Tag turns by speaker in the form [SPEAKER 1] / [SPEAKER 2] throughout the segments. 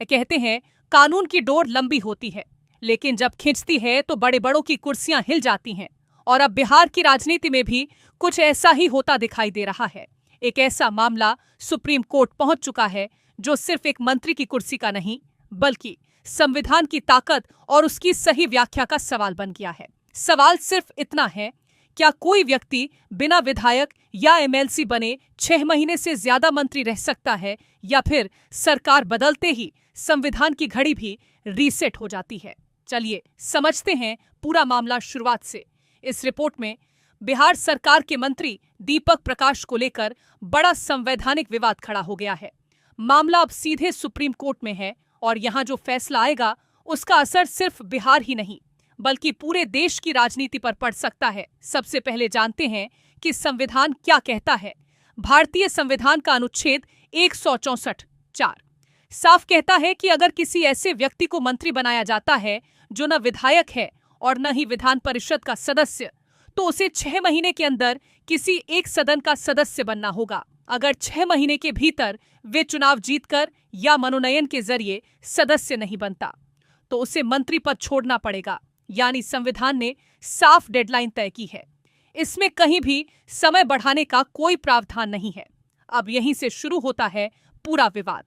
[SPEAKER 1] कहते हैं कानून की डोर लंबी होती है, लेकिन जब खिंचती है तो बड़े बड़ों की कुर्सियां हिल जाती हैं। और अब बिहार की राजनीति में भी कुछ ऐसा ही होता दिखाई दे रहा है। एक ऐसा मामला सुप्रीम कोर्ट पहुंच चुका है जो सिर्फ एक मंत्री की कुर्सी का नहीं, बल्कि संविधान की ताकत और उसकी सही व्याख्या का सवाल बन गया है। सवाल सिर्फ इतना है, क्या कोई व्यक्ति बिना विधायक या एमएलसी बने 6 महीने से ज्यादा मंत्री रह सकता है, या फिर सरकार बदलते ही संविधान की घड़ी भी रीसेट हो जाती है? चलिए समझते हैं पूरा मामला शुरुआत से। इस रिपोर्ट में बिहार सरकार के मंत्री दीपक प्रकाश को लेकर बड़ा संवैधानिक विवाद खड़ा हो गया है। मामला अब सीधे सुप्रीम कोर्ट में है और यहाँ जो फैसला आएगा उसका असर सिर्फ बिहार ही नहीं बल्कि पूरे देश की राजनीति पर पड़ सकता है। सबसे पहले जानते हैं कि संविधान क्या कहता है। भारतीय संविधान का अनुच्छेद 164(4) साफ कहता है कि अगर किसी ऐसे व्यक्ति को मंत्री बनाया जाता है जो न विधायक है और न ही विधान परिषद का सदस्य, तो उसे 6 महीने के अंदर किसी एक सदन का सदस्य बनना होगा। अगर 6 महीने के भीतर वे चुनाव जीतकर या मनोनयन के जरिए सदस्य नहीं बनता, तो उसे मंत्री पद छोड़ना पड़ेगा। यानी संविधान ने साफ डेडलाइन तय की है। इसमें कहीं भी समय बढ़ाने का कोई प्रावधान नहीं है। अब यहीं से शुरू होता है पूरा विवाद।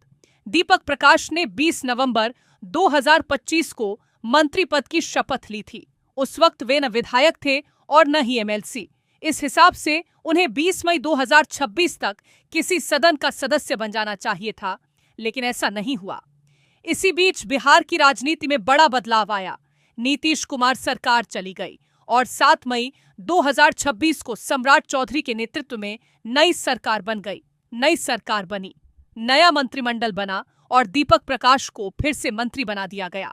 [SPEAKER 1] दीपक प्रकाश ने 20 नवंबर 2025 को मंत्री पद की शपथ ली थी। उस वक्त वे न विधायक थे और न ही एमएलसी। इस हिसाब से उन्हें 20 मई 2026 तक किसी सदन का सदस्य बन जाना चाहिए था, लेकिन ऐसा नहीं हुआ। इसी बीच बिहार की राजनीति में बड़ा बदलाव आया। नीतीश कुमार सरकार चली गई और 7 मई 2026 को सम्राट चौधरी के नेतृत्व में नई सरकार बन गई। नई सरकार बनी, नया मंत्रिमंडल बना और दीपक प्रकाश को फिर से मंत्री बना दिया गया।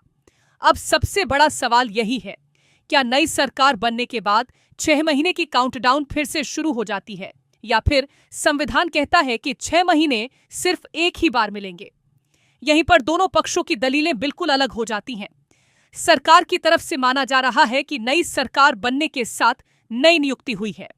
[SPEAKER 1] अब सबसे बड़ा सवाल यही है, क्या नई सरकार बनने के बाद 6 महीने की काउंटडाउन फिर से शुरू हो जाती है, या फिर संविधान कहता है कि 6 महीने सिर्फ एक ही बार मिलेंगे? यहीं पर दोनों पक्षों की दलीलें बिल्कुल अलग हो जाती हैं। सरकार की तरफ से माना जा रहा है कि नई सरकार बनने के साथ नई नियुक्ति हुई है,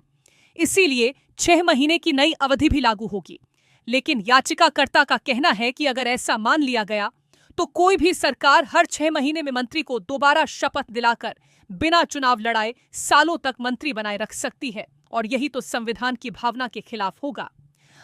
[SPEAKER 1] इसीलिए 6 महीने की नई अवधि भी लागू होगी। लेकिन याचिकाकर्ता का कहना है कि अगर ऐसा मान लिया गया तो कोई भी सरकार हर 6 महीने में मंत्री को दोबारा शपथ दिलाकर बिना चुनाव लड़ाए सालों तक मंत्री बनाए रख सकती है, और यही तो संविधान की भावना के खिलाफ होगा।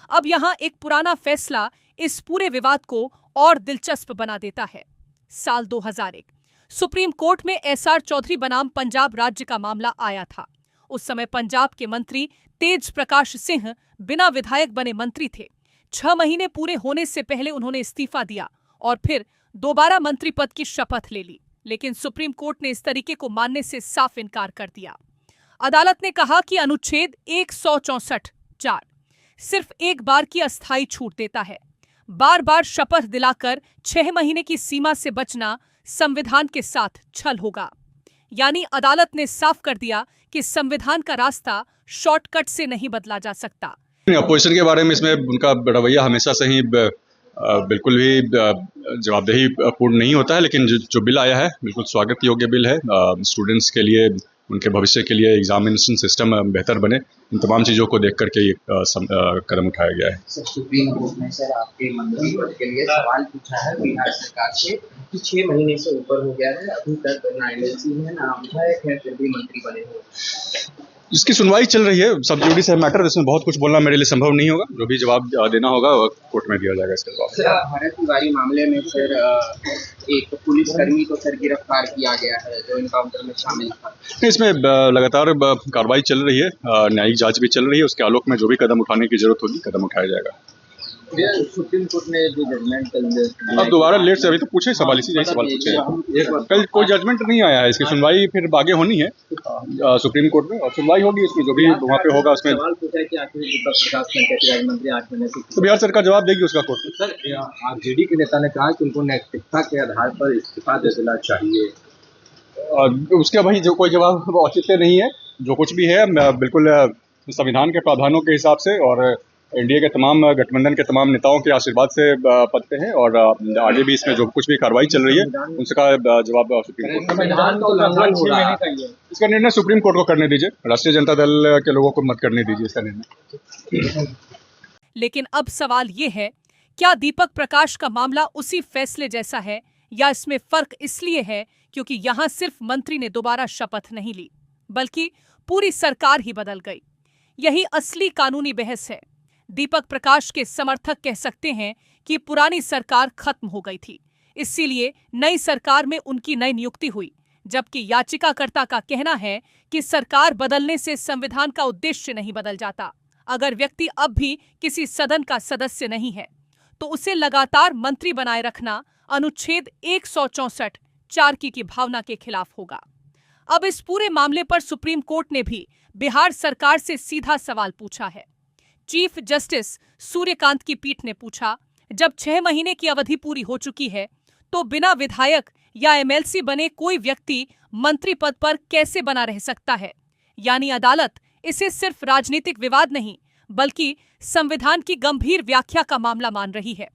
[SPEAKER 1] अब यहाँ एक पुराना फैसला इस पूरे विवाद को और दिलचस्प बना देता है। साल 2001 सुप्रीम कोर्ट में एसआर चौधरी बनाम पंजाब राज्य का मामला आया था। उस समय पंजाब के मंत्री तेज प्रकाश सिंह बिना विधायक बने मंत्री थे। 6 महीने पूरे होने से पहले उन्होंने इस्तीफा दिया और फिर दोबारा मंत्री पद की शपथ ले ली, लेकिन सुप्रीम कोर्ट ने इस तरीके को मानने से साफ इनकार कर दिया। अदालत ने कहा कि अनुच्छेद 164(4) सिर्फ एक बार की अस्थायी छूट देता है। बार बार शपथ दिलाकर 6 महीने की सीमा से बचना संविधान के साथ छल होगा। यानी अदालत ने साफ कर दिया कि संविधान का रास्ता शॉर्टकट से नहीं बदला जा सकता।
[SPEAKER 2] अपोजिशन के बारे में इसमें उनका रवैया हमेशा से ही बिल्कुल भी जवाबदेही पूर्ण नहीं होता है, लेकिन जो बिल आया है बिल्कुल स्वागत योग्य बिल है। स्टूडेंट्स के लिए, उनके भविष्य के लिए एग्जामिनेशन सिस्टम बेहतर बने, इन तमाम चीज़ों को देख करके ये कदम उठाया गया है।
[SPEAKER 3] सर, सुप्रीम कोर्ट ने सर आपके मंत्री पद के लिए सवाल पूछा है बिहार सरकार से कि 6 महीने से ऊपर हो गया है, अभी तक ना एमएलसी है ना विधायक है, फिर भी मंत्री बने हुए।
[SPEAKER 2] इसकी सुनवाई चल रही है, सब जुडिस मैटर, इसमें बहुत कुछ बोलना मेरे लिए संभव नहीं होगा। जो भी जवाब देना होगा कोर्ट में दिया जाएगा इसका जवाब।
[SPEAKER 3] सर, भारत तिवारी मामले में सर एक पुलिसकर्मी को सर गिरफ्तार किया गया है जो इनकाउंटर में शामिल था।
[SPEAKER 2] इसमें लगातार कार्रवाई चल रही है, न्यायिक जांच भी चल रही है। उसके आलोक में जो भी कदम उठाने की जरूरत होगी कदम उठाया जाएगा।
[SPEAKER 3] सुप्रीम कोर्ट ने जो जजमेंट
[SPEAKER 2] अब दोबारा लेट से, अभी तो पूछे सवाल, इसी सवाल पूछे। कल कोई जजमेंट नहीं आया है, इसकी सुनवाई फिर आगे होनी है सुप्रीम कोर्ट में, और सुनवाई होगी इसमें, जो भी वहाँ पे होगा उसमें।
[SPEAKER 3] सवाल पूछा है कि आखिर दीपक प्रकाश पंचायती मंत्री 8 महीने से,
[SPEAKER 2] तो बिहार सरकार जवाब देगी उसका कोर्ट में।
[SPEAKER 3] सर आरजेडी के नेता ने कहा कि उनको नैतिकता के आधार पर इस्तीफा दे देना चाहिए।
[SPEAKER 2] उसका भाई जो कोई जवाब औचित्य नहीं है। जो कुछ भी है बिल्कुल संविधान के प्रावधानों के हिसाब से और एनडीए के तमाम गठबंधन के तमाम नेताओं के आशीर्वाद से पदते हैं, और आगे भी इसमें जो कुछ भी कार्रवाई चल रही है उसका जवाब सुप्रीम कोर्ट। इसका निर्णय सुप्रीम कोर्ट को करने दीजिए, राष्ट्रीय जनता दल के लोगों को मत करने दीजिए इसका निर्णय।
[SPEAKER 1] लेकिन अब सवाल ये है क्या दीपक प्रकाश का मामला उसी फैसले जैसा है, या इसमें फर्क इसलिए है क्योंकि यहां सिर्फ मंत्री ने दोबारा शपथ नहीं ली, बल्कि पूरी सरकार ही बदल गई? यही असली कानूनी बहस है। दीपक प्रकाश के समर्थक कह सकते हैं कि पुरानी सरकार खत्म हो गई थी, इसीलिए नई सरकार में उनकी नई नियुक्ति हुई, जबकि याचिकाकर्ता का कहना है कि सरकार बदलने से संविधान का उद्देश्य नहीं बदल जाता। अगर व्यक्ति अब भी किसी सदन का सदस्य नहीं है तो उसे लगातार मंत्री बनाए रखना अनुच्छेद 164 4 की भावना के खिलाफ होगा। अब इस पूरे मामले पर सुप्रीम कोर्ट ने भी बिहार सरकार से सीधा सवाल पूछा है। चीफ जस्टिस सूर्यकांत की पीठ ने पूछा, जब 6 महीने की अवधि पूरी हो चुकी है तो बिना विधायक या एमएलसी बने कोई व्यक्ति मंत्री पद पर कैसे बना रह सकता है? यानी अदालत इसे सिर्फ राजनीतिक विवाद नहीं बल्कि संविधान की गंभीर व्याख्या का मामला मान रही है।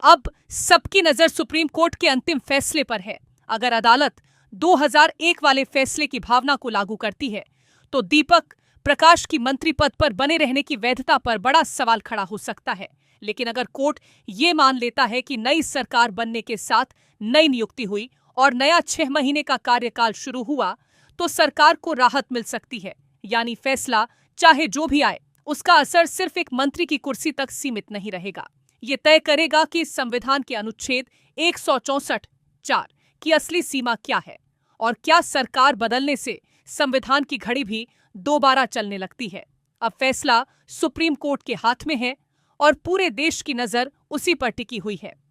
[SPEAKER 1] अब सबकी नजर सुप्रीम कोर्ट के अंतिम फैसले पर है। अगर अदालत 2001 वाले फैसले की भावना को लागू करती है तो दीपक प्रकाश की मंत्री पद पर बने रहने की वैधता पर बड़ा सवाल खड़ा हो सकता है। लेकिन अगर कोर्ट ये मान लेता है कि नई सरकार बनने के साथ नई नियुक्ति हुई और नया 6 महीने का कार्यकाल शुरू हुआ तो सरकार को राहत मिल सकती है। यानी फैसला चाहे जो भी आए, उसका असर सिर्फ एक मंत्री की कुर्सी तक सीमित नहीं रहेगा। ये तय करेगा कि संविधान के अनुच्छेद 164 4 की असली सीमा क्या है और क्या सरकार बदलने से संविधान की घड़ी भी दोबारा चलने लगती है। अब फैसला सुप्रीम कोर्ट के हाथ में है और पूरे देश की नजर उसी पर टिकी हुई है।